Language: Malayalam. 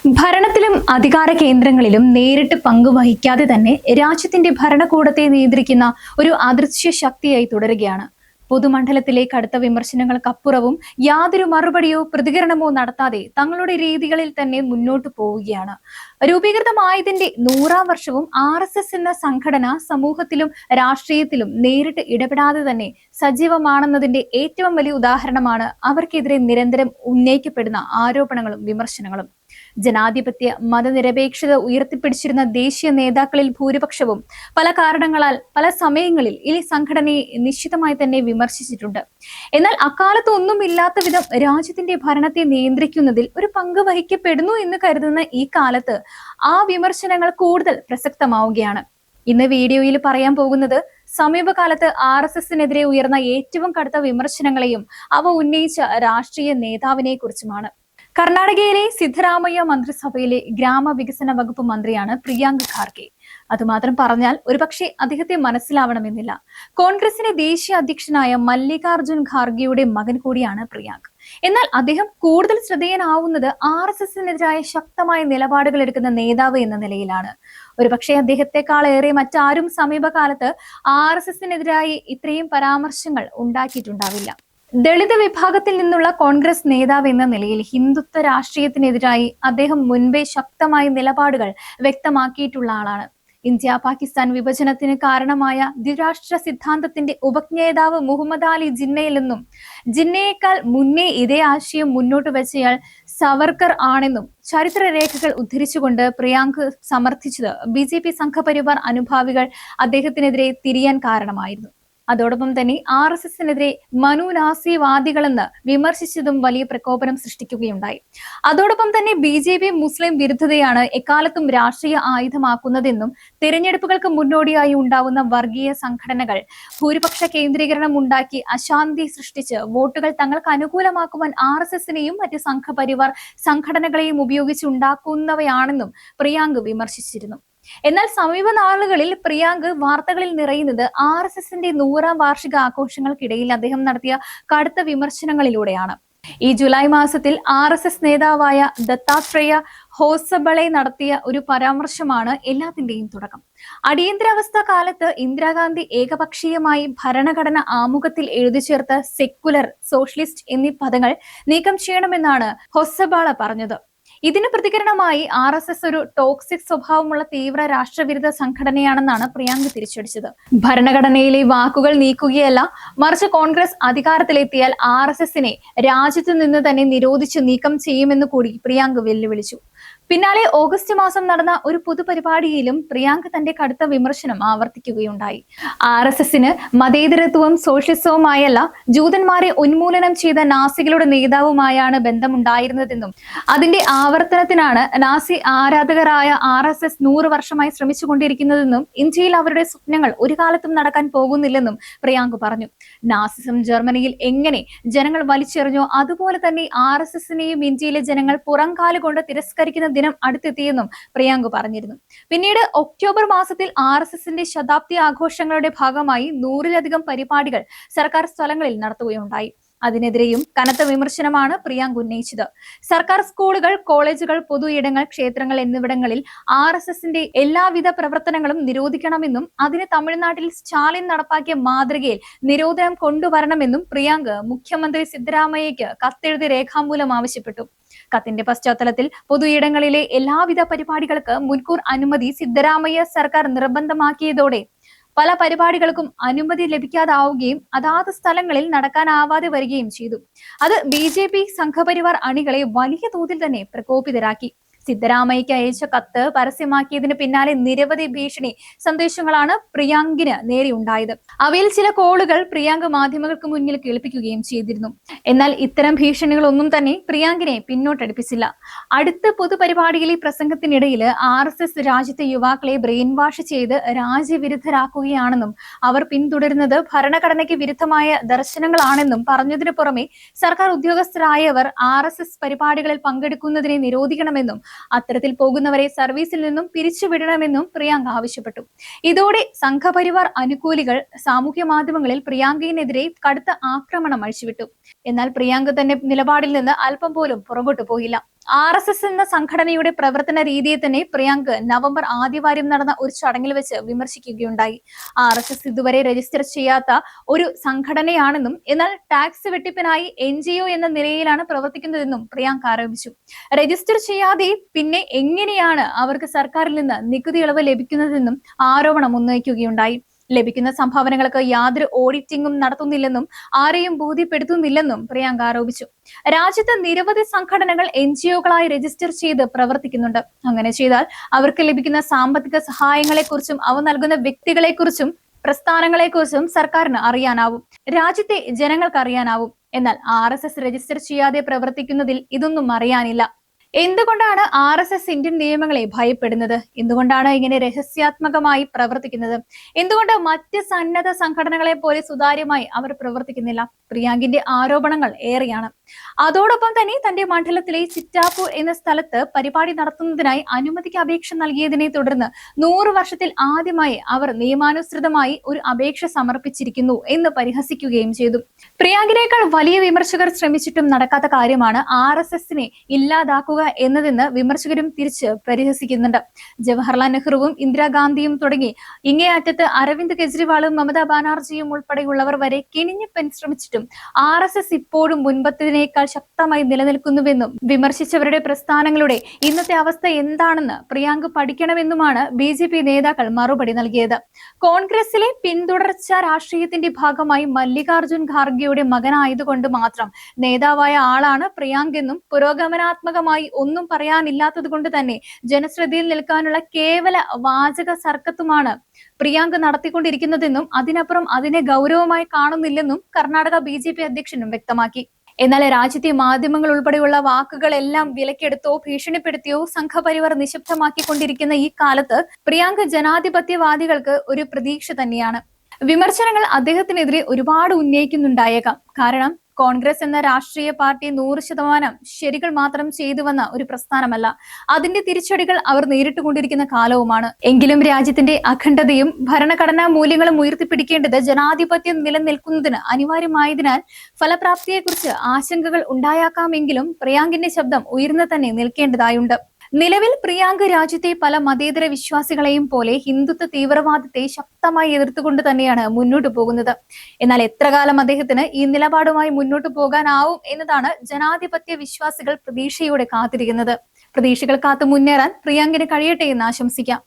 ഭരണത്തിലും അധികാര കേന്ദ്രങ്ങളിലും നേരിട്ട് പങ്കുവഹിക്കാതെ തന്നെ രാജ്യത്തിന്റെ ഭരണകൂടത്തെ നിയന്ത്രിക്കുന്ന ഒരു അദൃശ്യ ശക്തിയായി തുടരുകയാണ്. പൊതുമണ്ഡലത്തിലെ കടുത്ത വിമർശനങ്ങൾക്കപ്പുറവും യാതൊരു മറുപടിയോ പ്രതികരണമോ നടത്താതെ തങ്ങളുടെ രീതികളിൽ തന്നെ മുന്നോട്ടു പോവുകയാണ്. രൂപീകൃതമായതിന്റെ 100-ാം വർഷവും RSS എന്ന സംഘടന സമൂഹത്തിലും രാഷ്ട്രീയത്തിലും നേരിട്ട് ഇടപെടാതെ തന്നെ സജീവമാണെന്നതിന്റെ ഏറ്റവും വലിയ ഉദാഹരണമാണ് അവർക്കെതിരെ നിരന്തരം ഉന്നയിക്കപ്പെടുന്ന ആരോപണങ്ങളും വിമർശനങ്ങളും. ജനാധിപത്യ മതനിരപേക്ഷത ഉയർത്തിപ്പിടിച്ചിരുന്ന ദേശീയ നേതാക്കളിൽ ഭൂരിപക്ഷവും പല കാരണങ്ങളാൽ പല സമയങ്ങളിൽ ഈ സംഘടനയെ നിശ്ചിതമായി തന്നെ വിമർശിച്ചിട്ടുണ്ട്. എന്നാൽ അക്കാലത്ത് ഒന്നുമില്ലാത്ത വിധം രാജ്യത്തിന്റെ ഭരണത്തെ നിയന്ത്രിക്കുന്നതിൽ ഒരു പങ്ക് വഹിക്കപ്പെടുന്നു എന്ന് കരുതുന്ന ഈ കാലത്ത് ആ വിമർശനങ്ങൾ കൂടുതൽ പ്രസക്തമാവുകയാണ്. ഇന്ന് വീഡിയോയിൽ പറയാൻ പോകുന്നത് സമീപകാലത്ത് RSSനെതിരെ ഉയർന്ന ഏറ്റവും കടുത്ത വിമർശനങ്ങളെയും അവ ഉന്നയിച്ച രാഷ്ട്രീയ നേതാവിനെ കുറിച്ചുമാണ്. കർണാടകയിലെ സിദ്ധരാമയ്യ മന്ത്രിസഭയിലെ ഗ്രാമവികസന വകുപ്പ് മന്ത്രിയാണ് പ്രിയാങ്ക് ഖാർഗെ. അതുമാത്രം പറഞ്ഞാൽ ഒരുപക്ഷെ അദ്ദേഹത്തെ മനസ്സിലാവണമെന്നില്ല. കോൺഗ്രസിന്റെ ദേശീയ അധ്യക്ഷനായ മല്ലികാർജുൻ ഖാർഗെയുടെ മകൻ കൂടിയാണ് പ്രിയാങ്ക്. എന്നാൽ അദ്ദേഹം കൂടുതൽ ശ്രദ്ധേയനാവുന്നത് RSSനെതിരായ ശക്തമായ നിലപാടുകൾ എടുക്കുന്ന നേതാവ് എന്ന നിലയിലാണ്. ഒരുപക്ഷെ അദ്ദേഹത്തെക്കാളേറെ മറ്റാരും സമീപകാലത്ത് RSSനെതിരായി ഇത്രയും പരാമർശങ്ങൾ ഉണ്ടാക്കിയിട്ടുണ്ടാവില്ല. ദളിത് വിഭാഗത്തിൽ നിന്നുള്ള കോൺഗ്രസ് നേതാവ് എന്ന നിലയിൽ ഹിന്ദുത്വ രാഷ്ട്രീയത്തിനെതിരായി അദ്ദേഹം മുൻപേ ശക്തമായ നിലപാടുകൾ വ്യക്തമാക്കിയിട്ടുള്ള ആളാണ്. ഇന്ത്യ പാകിസ്ഥാൻ വിഭജനത്തിന് കാരണമായ ദ്വിരാഷ്ട്ര സിദ്ധാന്തത്തിന്റെ ഉപജ്ഞേതാവ് മുഹമ്മദ് അലി ജിന്നയിൽ നിന്നും ജിന്നയേക്കാൾ മുന്നേ ഇതേ ആശയം മുന്നോട്ട് വെച്ചയാൾ സവർക്കർ ആണെന്നും ചരിത്രരേഖകൾ ഉദ്ധരിച്ചുകൊണ്ട് പ്രിയാങ്ക് സമർത്ഥിച്ചത് BJP സംഘപരിവാർ അനുഭാവികൾ അദ്ദേഹത്തിനെതിരെ തിരിയാൻ കാരണമായിരുന്നു. അതോടൊപ്പം തന്നെ RSSനെതിരെ മനുനാസിവാദികളെന്ന് വിമർശിച്ചതും വലിയ പ്രകോപനം സൃഷ്ടിക്കുകയുണ്ടായി. അതോടൊപ്പം തന്നെ BJP മുസ്ലിം വിരുദ്ധതയാണ് എക്കാലത്തും രാഷ്ട്രീയ ആയുധമാക്കുന്നതെന്നും തിരഞ്ഞെടുപ്പുകൾക്ക് മുന്നോടിയായി ഉണ്ടാവുന്ന വർഗീയ സംഘടനകൾ ഭൂരിപക്ഷ കേന്ദ്രീകരണം ഉണ്ടാക്കി അശാന്തി സൃഷ്ടിച്ച് വോട്ടുകൾ തങ്ങൾക്ക് അനുകൂലമാക്കുവാൻ RSSനെയും മറ്റ് സംഘപരിവാർ സംഘടനകളെയും ഉപയോഗിച്ചുണ്ടാക്കുന്നവയാണെന്നും പ്രിയാങ്ക് വിമർശിച്ചിരുന്നു. എന്നാൽ സമീപ നാളുകളിൽ പ്രിയാങ്ക് വാർത്തകളിൽ നിറയുന്നത് RSSന്റെ 100-ാം വാർഷിക ആഘോഷങ്ങൾക്കിടയിൽ അദ്ദേഹം നടത്തിയ കടുത്ത വിമർശനങ്ങളിലൂടെയാണ്. ഈ ജൂലൈ മാസത്തിൽ RSS നേതാവായ ദത്താത്രേയ ഹോസബളെ നടത്തിയ ഒരു പരാമർശമാണ് എല്ലാത്തിന്റെയും തുടക്കം. അടിയന്തരാവസ്ഥ കാലത്ത് ഇന്ദിരാഗാന്ധി ഏകപക്ഷീയമായി ഭരണഘടന ആമുഖത്തിൽ എഴുതി ചേർത്ത സെക്കുലർ, സോഷ്യലിസ്റ്റ് എന്നീ പദങ്ങൾ നീക്കം ചെയ്യണമെന്നാണ് ഹൊസബാള പറഞ്ഞത്. ഇതിന് പ്രതികരണമായി RSS ഒരു ടോക്സിക് സ്വഭാവമുള്ള തീവ്ര രാഷ്ട്രവിരുദ്ധ സംഘടനയാണെന്നാണ് പ്രിയാങ്ക് തിരിച്ചടിച്ചത്. ഭരണഘടനയിലെ വാക്കുകൾ നീക്കുകയല്ല, മറിച്ച് കോൺഗ്രസ് അധികാരത്തിലെത്തിയാൽ RSSനെ രാജ്യത്തു നിന്ന് തന്നെ നിരോധിച്ച് നീക്കം ചെയ്യുമെന്ന് കൂടി പ്രിയാങ്ക് വെല്ലുവിളിച്ചു. പിന്നാലെ ഓഗസ്റ്റ് മാസം നടന്ന ഒരു പൊതുപരിപാടിയിലും പ്രിയാങ്ക് തന്റെ കടുത്ത വിമർശനം ആവർത്തിക്കുകയുണ്ടായി. RSSന് മതേതരത്വവും സോഷ്യലിസവുമായല്ല, ജൂതന്മാരെ ഉന്മൂലനം ചെയ്ത നാസികളുടെ നേതാവുമായാണ് ബന്ധമുണ്ടായിരുന്നതെന്നും അതിന്റെ ആവർത്തനത്തിനാണ് നാസി ആരാധകരായ RSS 100 വർഷമായി ശ്രമിച്ചുകൊണ്ടിരിക്കുന്നതെന്നും ഇന്ത്യയിൽ അവരുടെ സ്വപ്നങ്ങൾ ഒരു കാലത്തും നടക്കാൻ പോകുന്നില്ലെന്നും പ്രിയാങ്ക് പറഞ്ഞു. നാസിസം ജർമ്മനിയിൽ എങ്ങനെ ജനങ്ങൾ വലിച്ചെറിഞ്ഞോ അതുപോലെ തന്നെ RSSനെയും ഇന്ത്യയിലെ ജനങ്ങൾ പുറംകാലുകൊണ്ട് തിരസ്കരിക്കുന്ന ദിനം അടുത്തെത്തിയെന്നും പ്രിയാങ്ക് പറഞ്ഞിരുന്നു. പിന്നീട് ഒക്ടോബർ മാസത്തിൽ RSSന്റെ ശതാബ്ദി ആഘോഷങ്ങളുടെ ഭാഗമായി 100-ലധികം പരിപാടികൾ സർക്കാർ സ്ഥലങ്ങളിൽ നടത്തുകയുണ്ടായി. അതിനെതിരെയും കനത്ത വിമർശനമാണ് പ്രിയാങ്ക് ഉന്നയിച്ചത്. സർക്കാർ സ്കൂളുകൾ, കോളേജുകൾ, പൊതു ഇടങ്ങൾ, ക്ഷേത്രങ്ങൾ എന്നിവിടങ്ങളിൽ RSSന്റെ എല്ലാവിധ പ്രവർത്തനങ്ങളും നിരോധിക്കണമെന്നും അതിന് തമിഴ്നാട്ടിൽ സ്റ്റാലിൻ നടപ്പാക്കിയ മാതൃകയിൽ നിരോധനം കൊണ്ടുവരണമെന്നും പ്രിയാങ്ക് മുഖ്യമന്ത്രി സിദ്ധരാമയ്യയ്ക്ക് കത്തെഴുതി രേഖാമൂലം ആവശ്യപ്പെട്ടു. കത്തിന്റെ പശ്ചാത്തലത്തിൽ പൊതു ഇടങ്ങളിലെ എല്ലാവിധ പരിപാടികൾക്ക് മുൻകൂർ അനുമതി സിദ്ധരാമയ്യ സർക്കാർ നിർബന്ധമാക്കിയതോടെ പല പരിപാടികൾക്കും അനുമതി ലഭിക്കാതാവുകയും അതാത് സ്ഥലങ്ങളിൽ നടക്കാനാവാതെ വരികയും ചെയ്തു. അത് BJP സംഘപരിവാർ അണികളെ വലിയ തോതിൽ തന്നെ പ്രകോപിതരാക്കി. സിദ്ധരാമയ്യയ്ക്ക് അയച്ച കത്ത് പരസ്യമാക്കിയതിന് പിന്നാലെ നിരവധി ഭീഷണി സന്ദേശങ്ങളാണ് പ്രിയാങ്കിന് നേരെ ഉണ്ടായത്. അവയിൽ ചില കോളുകൾ പ്രിയാങ്ക് മാധ്യമങ്ങൾക്ക് മുന്നിൽ കേൾപ്പിക്കുകയും ചെയ്തിരുന്നു. എന്നാൽ ഇത്തരം ഭീഷണികളൊന്നും തന്നെ പ്രിയാങ്കിനെ പിന്നോട്ടടിപ്പിച്ചില്ല. അടുത്ത പൊതുപരിപാടിയിലെ പ്രസംഗത്തിനിടയിൽ RSS രാജ്യത്തെ യുവാക്കളെ ബ്രെയിൻ വാഷ് ചെയ്ത് രാജ്യവിരുദ്ധരാക്കുകയാണെന്നും അവർ പിന്തുടരുന്നത് ഭരണഘടനയ്ക്ക് വിരുദ്ധമായ ദർശനങ്ങളാണെന്നും പറഞ്ഞതിനു പുറമെ സർക്കാർ ഉദ്യോഗസ്ഥരായവർ RSS പരിപാടികളിൽ പങ്കെടുക്കുന്നതിനെ നിരോധിക്കണമെന്നും അത്തരത്തിൽ പോകുന്നവരെ സർവീസിൽ നിന്നും പിരിച്ചുവിടണമെന്നും പ്രിയാങ്ക് ആവശ്യപ്പെട്ടു. ഇതോടെ സംഘപരിവാർ അനുകൂലികൾ സാമൂഹ്യ മാധ്യമങ്ങളിൽ പ്രിയാങ്കിനെതിരെ കടുത്ത ആക്രമണം അഴിച്ചുവിട്ടു. എന്നാൽ പ്രിയാങ്ക് തന്റെ നിലപാടിൽ നിന്ന് അല്പം പോലും പുറകോട്ട് പോയില്ല. RSS എന്ന സംഘടനയുടെ പ്രവർത്തന രീതിയെ തന്നെ പ്രിയാങ്ക് നവംബർ ആദ്യവാരം നടന്ന ഒരു ചടങ്ങിൽ വെച്ച് വിമർശിക്കുകയുണ്ടായി. RSS ഇതുവരെ രജിസ്റ്റർ ചെയ്യാത്ത ഒരു സംഘടനയാണെന്നും എന്നാൽ ടാക്സ് വെട്ടിപ്പിനായി NGO എന്ന നിലയിലാണ് പ്രവർത്തിക്കുന്നതെന്നും പ്രിയാങ്ക് ആരോപിച്ചു. രജിസ്റ്റർ ചെയ്യാതെ പിന്നെ എങ്ങനെയാണ് അവർക്ക് സർക്കാരിൽ നിന്ന് നികുതി ഇളവ് ലഭിക്കുന്നതെന്നും ആരോപണം ഉന്നയിക്കുകയുണ്ടായി. ലഭിക്കുന്ന സംഭാവനകൾക്ക് യാതൊരു ഓഡിറ്റിംഗും നടത്തുന്നില്ലെന്നും ആരെയും ബോധ്യപ്പെടുത്തുന്നില്ലെന്നും പ്രിയാങ്ക് ആരോപിച്ചു. രാജ്യത്ത് നിരവധി സംഘടനകൾ NGO-കളായി രജിസ്റ്റർ ചെയ്ത് പ്രവർത്തിക്കുന്നുണ്ട്. അങ്ങനെ ചെയ്താൽ അവർക്ക് ലഭിക്കുന്ന സാമ്പത്തിക സഹായങ്ങളെക്കുറിച്ചും അവ നൽകുന്ന വ്യക്തികളെക്കുറിച്ചും പ്രസ്ഥാനങ്ങളെക്കുറിച്ചും സർക്കാരിന് അറിയാനാവും, രാജ്യത്തെ ജനങ്ങൾക്ക് അറിയാനാവും. എന്നാൽ RSS രജിസ്റ്റർ ചെയ്യാതെ പ്രവർത്തിക്കുന്നതിൽ ഇതൊന്നും അറിയാനില്ല. എന്തുകൊണ്ടാണ് RSS ഇന്ത്യൻ നിയമങ്ങളെ ഭയപ്പെടുന്നത്? എന്തുകൊണ്ടാണ് ഇങ്ങനെ രഹസ്യാത്മകമായി പ്രവർത്തിക്കുന്നത്? എന്തുകൊണ്ട് മറ്റ് സന്നദ്ധ സംഘടനകളെ പോലെ സുതാര്യമായി അവർ പ്രവർത്തിക്കുന്നില്ല? പ്രിയാങ്കിന്റെ ആരോപണങ്ങൾ ഏറെയാണ്. അതോടൊപ്പം തന്നെ തന്റെ മണ്ഡലത്തിലെ ചിറ്റാപൂർ എന്ന സ്ഥലത്ത് പരിപാടി നടത്തുന്നതിനായി അനുമതിക്ക് അപേക്ഷ നൽകിയതിനെ തുടർന്ന് 100 വർഷത്തിൽ ആദ്യമായി അവർ നിയമാനുസൃതമായി ഒരു അപേക്ഷ സമർപ്പിച്ചിരിക്കുന്നു എന്ന് പരിഹസിക്കുകയും ചെയ്തു. പ്രിയാങ്കിനേക്കാൾ വലിയ വിമർശകർ ശ്രമിച്ചിട്ടും നടക്കാത്ത കാര്യമാണ് RSS-നെ ഇല്ലാതാക്കുക എന്നതെന്ന് വിമർശകരും തിരിച്ച് പരിഹസിക്കുന്നുണ്ട്. ജവഹർലാൽ നെഹ്റുവും ഇന്ദിരാഗാന്ധിയും തുടങ്ങി ഇങ്ങേയറ്റത്ത് അരവിന്ദ് കെജ്രിവാളും മമതാ ബാനർജിയും ഉൾപ്പെടെയുള്ളവർ വരെ കിണിഞ്ഞു ശ്രമിച്ചിട്ടും RSS ഇപ്പോഴും മുൻപത്തേതിനേക്കാൾ ശക്തമായി നിലനിൽക്കുന്നുവെന്നും വിമർശിച്ചവരുടെ പ്രസ്ഥാനങ്ങളുടെ ഇന്നത്തെ അവസ്ഥ എന്താണെന്ന് പ്രിയാങ്ക് പഠിക്കണമെന്നുമാണ് BJP നേതാക്കൾ മറുപടി നൽകിയത്. കോൺഗ്രസിലെ പിന്തുടർച്ച രാഷ്ട്രീയത്തിന്റെ ഭാഗമായി മല്ലികാർജുൻ ഖാർഗെയുടെ മകനായതുകൊണ്ട് മാത്രം നേതാവായ ആളാണ് പ്രിയാങ്ക് എന്നും പുരോഗമനാത്മകമായി ഒന്നും പറയാനില്ലാത്തത് കൊണ്ട് തന്നെ ജനശ്രദ്ധയിൽ നിൽക്കാനുള്ള കേവല വാചക സർക്കത്തുമാണ് പ്രിയാങ്ക് നടത്തിക്കൊണ്ടിരിക്കുന്നതെന്നും അതിനപ്പുറം അതിനെ ഗൗരവമായി കാണുന്നില്ലെന്നും കർണാടക BJP അധ്യക്ഷനും വ്യക്തമാക്കി. എന്നാൽ രാജ്യത്തെ മാധ്യമങ്ങൾ ഉൾപ്പെടെയുള്ള വാക്കുകളെല്ലാം വിലക്കെടുത്തോ ഭീഷണിപ്പെടുത്തിയോ സംഘപരിവാർ നിശബ്ദമാക്കിക്കൊണ്ടിരിക്കുന്ന ഈ കാലത്ത് പ്രിയാങ്ക് ജനാധിപത്യവാദികൾക്ക് ഒരു പ്രതീക്ഷ തന്നെയാണ്. വിമർശനങ്ങൾ അദ്ദേഹത്തിനെതിരെ ഒരുപാട് ഉന്നയിക്കുന്നുണ്ടായേക്കാം. കാരണം കോൺഗ്രസ് എന്ന രാഷ്ട്രീയ പാർട്ടി 100% ശരികൾ മാത്രം ചെയ്തു വന്ന ഒരു പ്രസ്ഥാനമല്ല. അതിന്റെ തിരിച്ചടികൾ അവർ നേരിട്ടുകൊണ്ടിരിക്കുന്ന കാലവുമാണ്. എങ്കിലും രാജ്യത്തിന്റെ അഖണ്ഡതയും ഭരണഘടനാ മൂല്യങ്ങളും ഉയർത്തിപ്പിടിക്കേണ്ടത് ജനാധിപത്യം നിലനിൽക്കുന്നതിന് അനിവാര്യമായതിനാൽ ഫലപ്രാപ്തിയെക്കുറിച്ച് ആശങ്കകൾ ഉണ്ടായേക്കാമെങ്കിലും പ്രിയാങ്കിന്റെ ശബ്ദം ഉയർന്നു തന്നെ നിൽക്കേണ്ടതായുണ്ട്. നിലവിൽ പ്രിയാങ്ക് രാജ്യത്തെ പല മതേതര വിശ്വാസികളെയും പോലെ ഹിന്ദുത്വ തീവ്രവാദത്തെ ശക്തമായി എതിർത്തുകൊണ്ട് തന്നെയാണ് മുന്നോട്ട് പോകുന്നത്. എന്നാൽ എത്ര കാലം അദ്ദേഹത്തിന് ഈ നിലപാടുമായി മുന്നോട്ട് പോകാനാവും എന്നതാണ് ജനാധിപത്യ വിശ്വാസികൾ പ്രതീക്ഷയോടെ കാത്തിരിക്കുന്നത്. പ്രതീക്ഷകൾ കാത്തു മുന്നേറാൻ പ്രിയാങ്കിന് കഴിയട്ടെ എന്ന് ആശംസിക്കാം.